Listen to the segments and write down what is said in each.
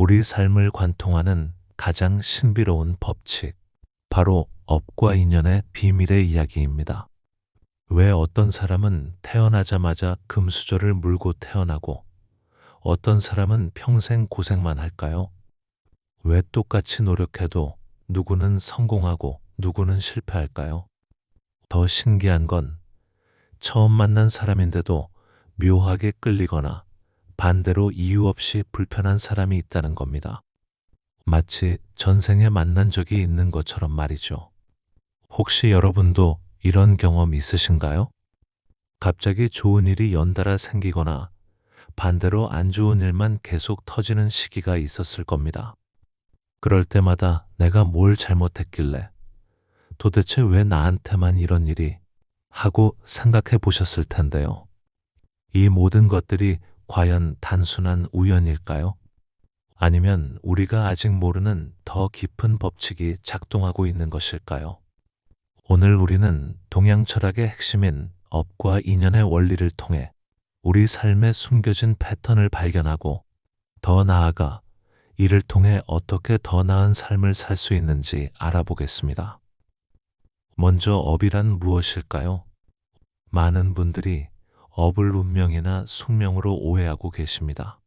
우리 삶을 관통하는 가장 신비로운 법칙, 바로 업과 인연의 비밀의 이야기입니다. 왜 어떤 사람은 태어나자마자 금수저를 물고 태어나고 어떤 사람은 평생 고생만 할까요? 왜 똑같이 노력해도 누구는 성공하고 누구는 실패할까요? 더 신기한 건 처음 만난 사람인데도 묘하게 끌리거나 반대로 이유 없이 불편한 사람이 있다는 겁니다. 마치 전생에 만난 적이 있는 것처럼 말이죠. 혹시 여러분도 이런 경험 있으신가요? 갑자기 좋은 일이 연달아 생기거나 반대로 안 좋은 일만 계속 터지는 시기가 있었을 겁니다. 그럴 때마다 내가 뭘 잘못했길래 도대체 왜 나한테만 이런 일이 하고 생각해 보셨을 텐데요. 이 모든 것들이 과연 단순한 우연일까요? 아니면 우리가 아직 모르는 더 깊은 법칙이 작동하고 있는 것일까요? 오늘 우리는 동양 철학의 핵심인 업과 인연의 원리를 통해 우리 삶에 숨겨진 패턴을 발견하고 더 나아가 이를 통해 어떻게 더 나은 삶을 살 수 있는지 알아보겠습니다. 먼저 업이란 무엇일까요? 많은 분들이 업을 운명이나 숙명으로 오해하고 계십니다.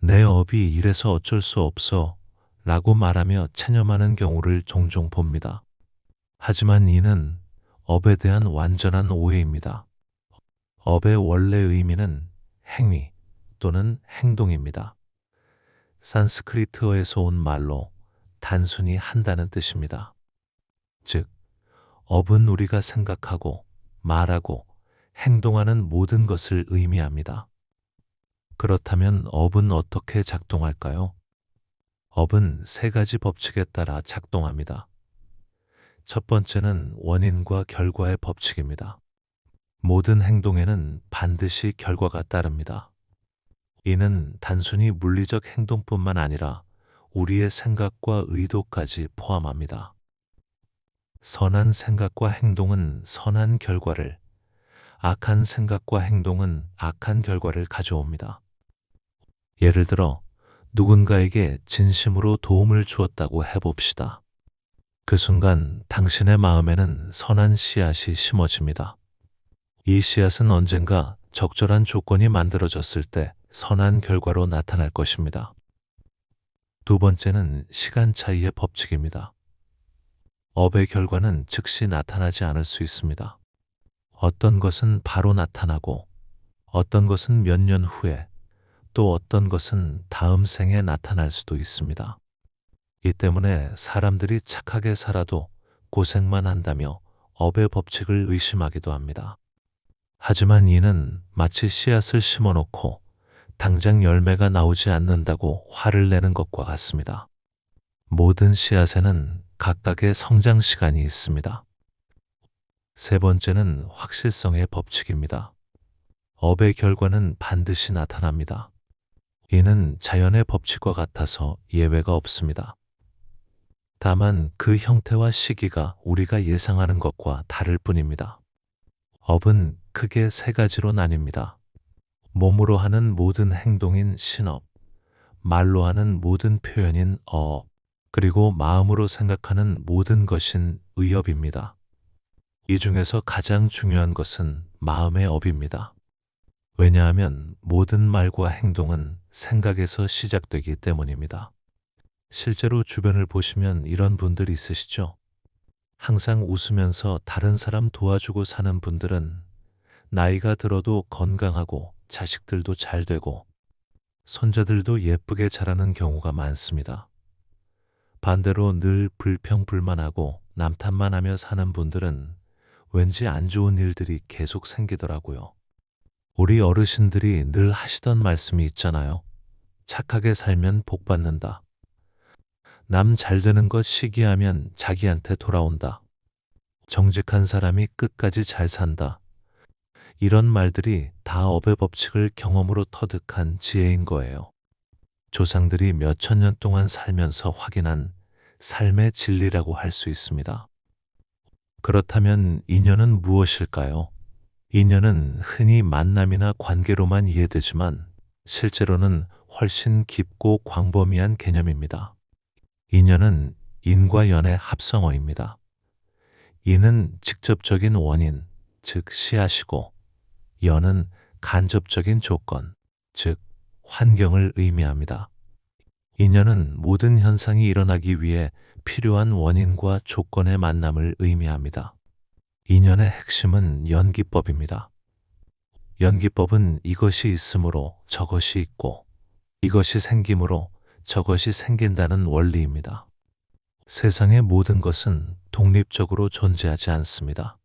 내 업이 이래서 어쩔 수 없어 라고 말하며 체념하는 경우를 종종 봅니다. 하지만 이는 업에 대한 완전한 오해입니다. 업의 원래 의미는 행위 또는 행동입니다. 산스크리트어에서 온 말로 단순히 한다는 뜻입니다. 즉, 업은 우리가 생각하고 말하고 행동하는 모든 것을 의미합니다. 그렇다면 업은 어떻게 작동할까요? 업은 세 가지 법칙에 따라 작동합니다. 첫 번째는 원인과 결과의 법칙입니다. 모든 행동에는 반드시 결과가 따릅니다. 이는 단순히 물리적 행동뿐만 아니라 우리의 생각과 의도까지 포함합니다. 선한 생각과 행동은 선한 결과를, 악한 생각과 행동은 악한 결과를 가져옵니다. 예를 들어, 누군가에게 진심으로 도움을 주었다고 해봅시다. 그 순간 당신의 마음에는 선한 씨앗이 심어집니다. 이 씨앗은 언젠가 적절한 조건이 만들어졌을 때 선한 결과로 나타날 것입니다. 두 번째는 시간 차이의 법칙입니다. 업의 결과는 즉시 나타나지 않을 수 있습니다. 어떤 것은 바로 나타나고, 어떤 것은 몇 년 후에, 또 어떤 것은 다음 생에 나타날 수도 있습니다. 이 때문에 사람들이 착하게 살아도 고생만 한다며 업의 법칙을 의심하기도 합니다. 하지만 이는 마치 씨앗을 심어놓고 당장 열매가 나오지 않는다고 화를 내는 것과 같습니다. 모든 씨앗에는 각각의 성장 시간이 있습니다. 세 번째는 확실성의 법칙입니다. 업의 결과는 반드시 나타납니다. 이는 자연의 법칙과 같아서 예외가 없습니다. 다만 그 형태와 시기가 우리가 예상하는 것과 다를 뿐입니다. 업은 크게 세 가지로 나뉩니다. 몸으로 하는 모든 행동인 신업, 말로 하는 모든 표현인 어업, 그리고 마음으로 생각하는 모든 것인 의업입니다. 이 중에서 가장 중요한 것은 마음의 업입니다. 왜냐하면 모든 말과 행동은 생각에서 시작되기 때문입니다. 실제로 주변을 보시면 이런 분들이 있으시죠? 항상 웃으면서 다른 사람 도와주고 사는 분들은 나이가 들어도 건강하고 자식들도 잘 되고 손자들도 예쁘게 자라는 경우가 많습니다. 반대로 늘 불평불만하고 남탓만 하며 사는 분들은 왠지 안 좋은 일들이 계속 생기더라고요. 우리 어르신들이 늘 하시던 말씀이 있잖아요. 착하게 살면 복 받는다. 남 잘 되는 것 시기하면 자기한테 돌아온다. 정직한 사람이 끝까지 잘 산다. 이런 말들이 다 업의 법칙을 경험으로 터득한 지혜인 거예요. 조상들이 몇천 년 동안 살면서 확인한 삶의 진리라고 할 수 있습니다. 그렇다면 인연은 무엇일까요? 인연은 흔히 만남이나 관계로만 이해되지만 실제로는 훨씬 깊고 광범위한 개념입니다. 인연은 인과 연의 합성어입니다. 인은 직접적인 원인, 즉 씨앗이고, 연은 간접적인 조건, 즉 환경을 의미합니다. 인연은 모든 현상이 일어나기 위해 필요한 원인과 조건의 만남을 의미합니다. 인연의 핵심은 연기법입니다. 연기법은 이것이 있으므로 저것이 있고, 이것이 생김으로 저것이 생긴다는 원리입니다. 세상의 모든 것은 독립적으로 존재하지 않습니다.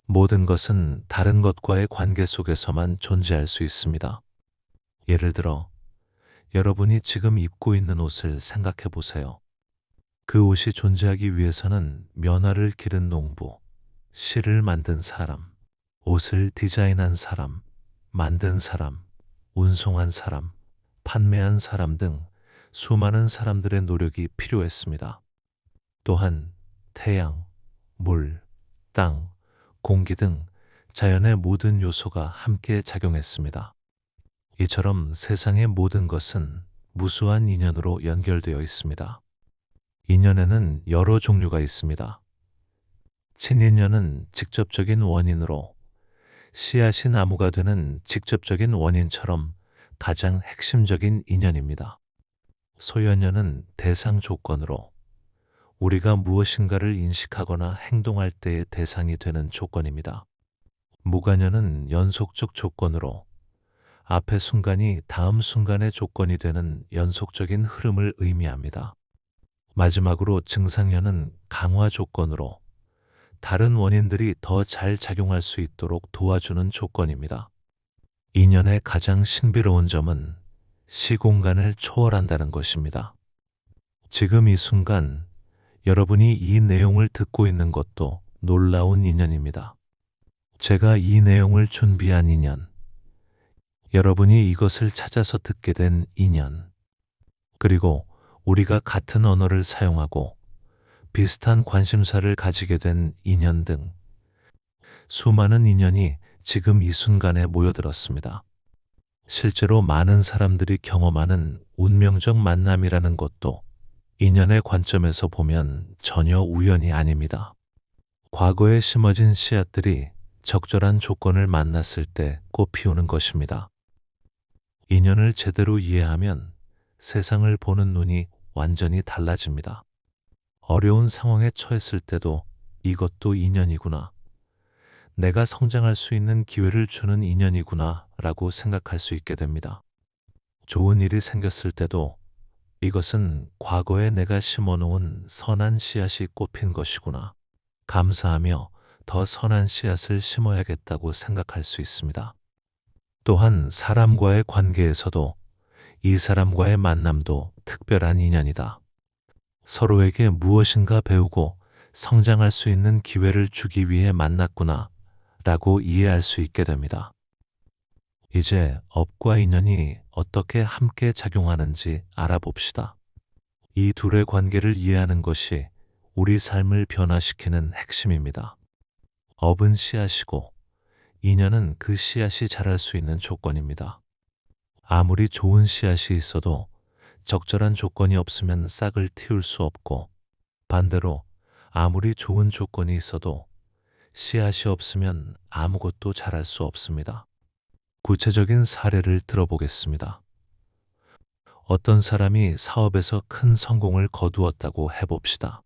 모든 것은 다른 것과의 관계 속에서만 존재할 수 있습니다. 예를 들어, 여러분이 지금 입고 있는 옷을 생각해 보세요. 그 옷이 존재하기 위해서는 면화를 기른 농부, 실을 만든 사람, 옷을 디자인한 사람, 만든 사람, 운송한 사람, 판매한 사람 등 수많은 사람들의 노력이 필요했습니다. 또한 태양, 물, 땅, 공기 등 자연의 모든 요소가 함께 작용했습니다. 이처럼 세상의 모든 것은 무수한 인연으로 연결되어 있습니다. 인연에는 여러 종류가 있습니다. 친인연은 직접적인 원인으로, 씨앗이 나무가 되는 직접적인 원인처럼 가장 핵심적인 인연입니다. 소연연은 대상 조건으로, 우리가 무엇인가를 인식하거나 행동할 때의 대상이 되는 조건입니다. 무관연은 연속적 조건으로, 앞의 순간이 다음 순간의 조건이 되는 연속적인 흐름을 의미합니다. 마지막으로 증상연은 강화 조건으로, 다른 원인들이 더 잘 작용할 수 있도록 도와주는 조건입니다. 인연의 가장 신비로운 점은 시공간을 초월한다는 것입니다. 지금 이 순간 여러분이 이 내용을 듣고 있는 것도 놀라운 인연입니다. 제가 이 내용을 준비한 인연, 여러분이 이것을 찾아서 듣게 된 인연, 그리고 우리가 같은 언어를 사용하고 비슷한 관심사를 가지게 된 인연 등 수많은 인연이 지금 이 순간에 모여들었습니다. 실제로 많은 사람들이 경험하는 운명적 만남이라는 것도 인연의 관점에서 보면 전혀 우연이 아닙니다. 과거에 심어진 씨앗들이 적절한 조건을 만났을 때 꽃피우는 것입니다. 인연을 제대로 이해하면 세상을 보는 눈이 완전히 달라집니다. 어려운 상황에 처했을 때도 이것도 인연이구나, 내가 성장할 수 있는 기회를 주는 인연이구나 라고 생각할 수 있게 됩니다. 좋은 일이 생겼을 때도 이것은 과거에 내가 심어놓은 선한 씨앗이 꽃핀 것이구나, 감사하며 더 선한 씨앗을 심어야겠다고 생각할 수 있습니다. 또한 사람과의 관계에서도 이 사람과의 만남도 특별한 인연이다, 서로에게 무엇인가 배우고 성장할 수 있는 기회를 주기 위해 만났구나 라고 이해할 수 있게 됩니다. 이제 업과 인연이 어떻게 함께 작용하는지 알아봅시다. 이 둘의 관계를 이해하는 것이 우리 삶을 변화시키는 핵심입니다. 업은 씨앗이고 인연은 그 씨앗이 자랄 수 있는 조건입니다. 아무리 좋은 씨앗이 있어도 적절한 조건이 없으면 싹을 틔울 수 없고, 반대로 아무리 좋은 조건이 있어도 씨앗이 없으면 아무것도 자랄 수 없습니다. 구체적인 사례를 들어보겠습니다. 어떤 사람이 사업에서 큰 성공을 거두었다고 해봅시다.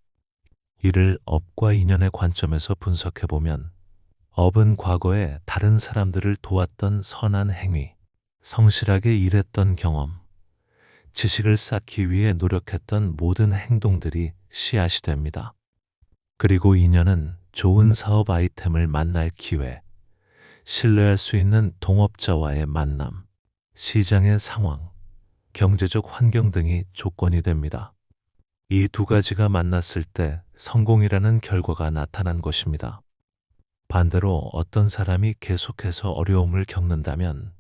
이를 업과 인연의 관점에서 분석해보면, 업은 과거에 다른 사람들을 도왔던 선한 행위, 성실하게 일했던 경험, 지식을 쌓기 위해 노력했던 모든 행동들이 씨앗이 됩니다. 그리고 인연은 좋은 사업 아이템을 만날 기회, 신뢰할 수 있는 동업자와의 만남, 시장의 상황, 경제적 환경 등이 조건이 됩니다. 이 두 가지가 만났을 때 성공이라는 결과가 나타난 것입니다. 반대로 어떤 사람이 계속해서 어려움을 겪는다면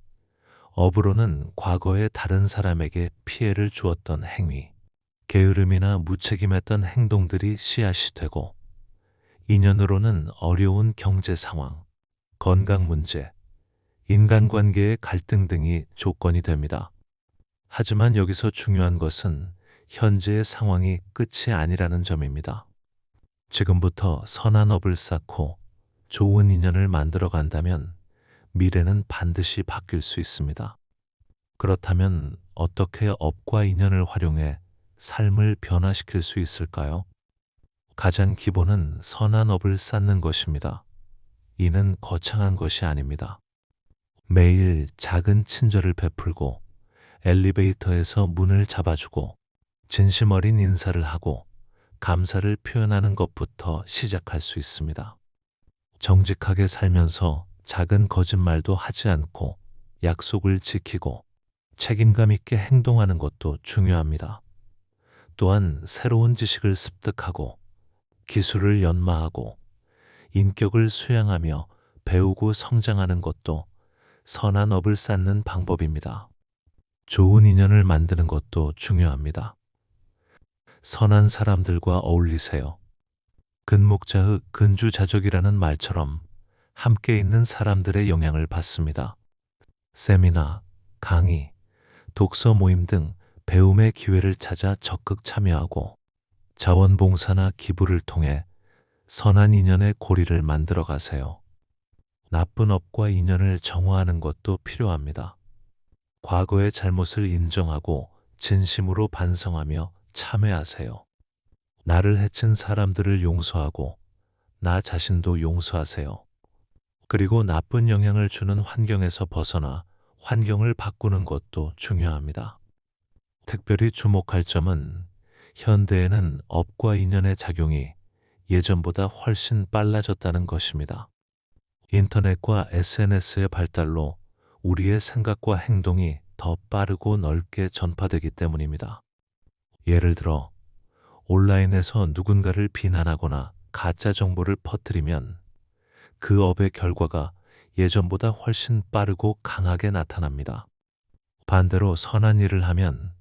업으로는 과거에 다른 사람에게 피해를 주었던 행위, 게으름이나 무책임했던 행동들이 씨앗이 되고, 인연으로는 어려운 경제 상황, 건강 문제, 인간관계의 갈등 등이 조건이 됩니다. 하지만 여기서 중요한 것은 현재의 상황이 끝이 아니라는 점입니다. 지금부터 선한 업을 쌓고 좋은 인연을 만들어 간다면 미래는 반드시 바뀔 수 있습니다. 그렇다면 어떻게 업과 인연을 활용해 삶을 변화시킬 수 있을까요? 가장 기본은 선한 업을 쌓는 것입니다. 이는 거창한 것이 아닙니다. 매일 작은 친절을 베풀고 엘리베이터에서 문을 잡아주고 진심 어린 인사를 하고 감사를 표현하는 것부터 시작할 수 있습니다. 정직하게 살면서 작은 거짓말도 하지 않고 약속을 지키고 책임감 있게 행동하는 것도 중요합니다. 또한 새로운 지식을 습득하고 기술을 연마하고 인격을 수양하며 배우고 성장하는 것도 선한 업을 쌓는 방법입니다. 좋은 인연을 만드는 것도 중요합니다. 선한 사람들과 어울리세요. 근목자의 근주자적이라는 말처럼 함께 있는 사람들의 영향을 받습니다. 세미나, 강의, 독서 모임 등 배움의 기회를 찾아 적극 참여하고 자원봉사나 기부를 통해 선한 인연의 고리를 만들어 가세요. 나쁜 업과 인연을 정화하는 것도 필요합니다. 과거의 잘못을 인정하고 진심으로 반성하며 참회하세요. 나를 해친 사람들을 용서하고 나 자신도 용서하세요. 그리고 나쁜 영향을 주는 환경에서 벗어나 환경을 바꾸는 것도 중요합니다. 특별히 주목할 점은 현대에는 업과 인연의 작용이 예전보다 훨씬 빨라졌다는 것입니다. 인터넷과 SNS의 발달로 우리의 생각과 행동이 더 빠르고 넓게 전파되기 때문입니다. 예를 들어 온라인에서 누군가를 비난하거나 가짜 정보를 퍼뜨리면 그 업의 결과가 예전보다 훨씬 빠르고 강하게 나타납니다. 반대로 선한 일을 하면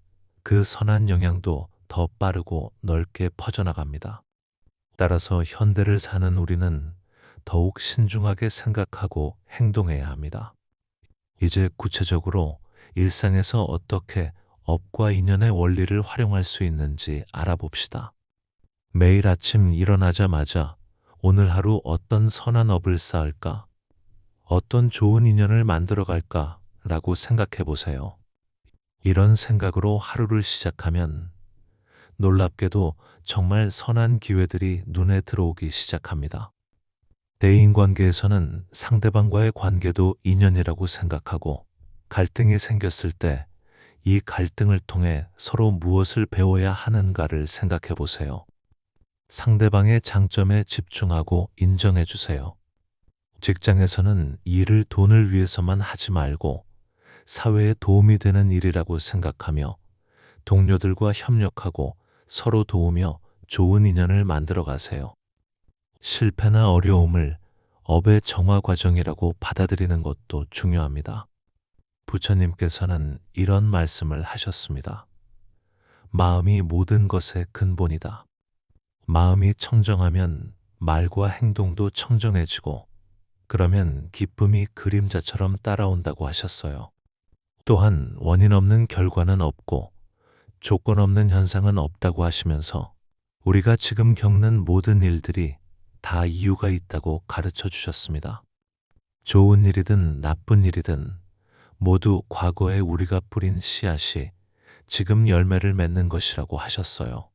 그 선한 영향도 더 빠르고 넓게 퍼져나갑니다. 따라서 현대를 사는 우리는 더욱 신중하게 생각하고 행동해야 합니다. 이제 구체적으로 일상에서 어떻게 업과 인연의 원리를 활용할 수 있는지 알아봅시다. 매일 아침 일어나자마자 오늘 하루 어떤 선한 업을 쌓을까? 어떤 좋은 인연을 만들어 갈까? 라고 생각해 보세요. 이런 생각으로 하루를 시작하면 놀랍게도 정말 선한 기회들이 눈에 들어오기 시작합니다. 대인관계에서는 상대방과의 관계도 인연이라고 생각하고 갈등이 생겼을 때 이 갈등을 통해 서로 무엇을 배워야 하는가를 생각해 보세요. 상대방의 장점에 집중하고 인정해 주세요. 직장에서는 일을 돈을 위해서만 하지 말고 사회에 도움이 되는 일이라고 생각하며 동료들과 협력하고 서로 도우며 좋은 인연을 만들어 가세요. 실패나 어려움을 업의 정화 과정이라고 받아들이는 것도 중요합니다. 부처님께서는 이런 말씀을 하셨습니다. 마음이 모든 것의 근본이다. 마음이 청정하면 말과 행동도 청정해지고 그러면 기쁨이 그림자처럼 따라온다고 하셨어요. 또한 원인 없는 결과는 없고 조건 없는 현상은 없다고 하시면서 우리가 지금 겪는 모든 일들이 다 이유가 있다고 가르쳐 주셨습니다. 좋은 일이든 나쁜 일이든 모두 과거에 우리가 뿌린 씨앗이 지금 열매를 맺는 것이라고 하셨어요.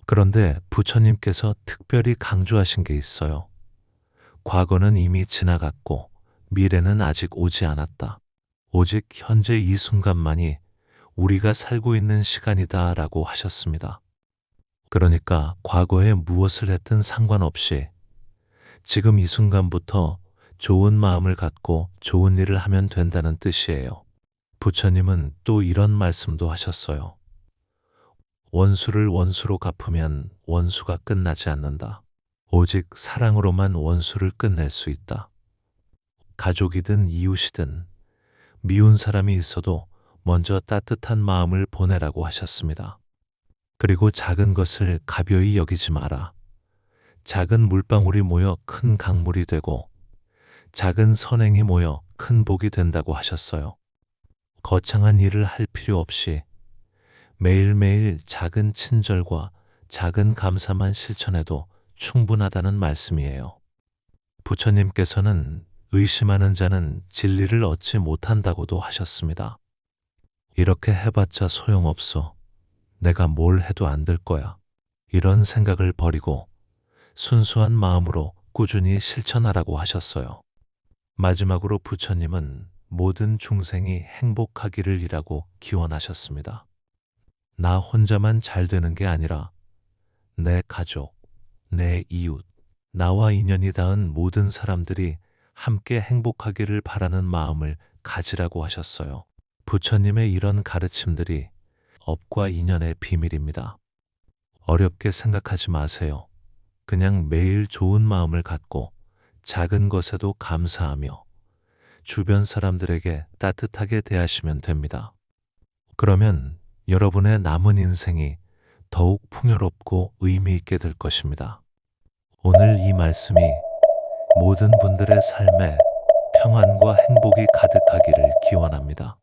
그런데 부처님께서 특별히 강조하신 게 있어요. 과거는 이미 지나갔고 미래는 아직 오지 않았다. 오직 현재 이 순간만이 우리가 살고 있는 시간이다 라고 하셨습니다. 그러니까 과거에 무엇을 했든 상관없이 지금 이 순간부터 좋은 마음을 갖고 좋은 일을 하면 된다는 뜻이에요. 부처님은 또 이런 말씀도 하셨어요. 원수를 원수로 갚으면 원수가 끝나지 않는다. 오직 사랑으로만 원수를 끝낼 수 있다. 가족이든 이웃이든 미운 사람이 있어도 먼저 따뜻한 마음을 보내라고 하셨습니다. 그리고 작은 것을 가벼이 여기지 마라. 작은 물방울이 모여 큰 강물이 되고 작은 선행이 모여 큰 복이 된다고 하셨어요. 거창한 일을 할 필요 없이 매일매일 작은 친절과 작은 감사만 실천해도 충분하다는 말씀이에요. 부처님께서는 의심하는 자는 진리를 얻지 못한다고도 하셨습니다. 이렇게 해봤자 소용없어. 내가 뭘 해도 안 될 거야. 이런 생각을 버리고 순수한 마음으로 꾸준히 실천하라고 하셨어요. 마지막으로 부처님은 모든 중생이 행복하기를 이라고 기원하셨습니다. 나 혼자만 잘 되는 게 아니라 내 가족, 내 이웃, 나와 인연이 닿은 모든 사람들이 함께 행복하기를 바라는 마음을 가지라고 하셨어요. 부처님의 이런 가르침들이 업과 인연의 비밀입니다. 어렵게 생각하지 마세요. 그냥 매일 좋은 마음을 갖고 작은 것에도 감사하며 주변 사람들에게 따뜻하게 대하시면 됩니다. 그러면 여러분의 남은 인생이 더욱 풍요롭고 의미 있게 될 것입니다. 오늘 이 말씀이 모든 분들의 삶에 평안과 행복이 가득하기를 기원합니다.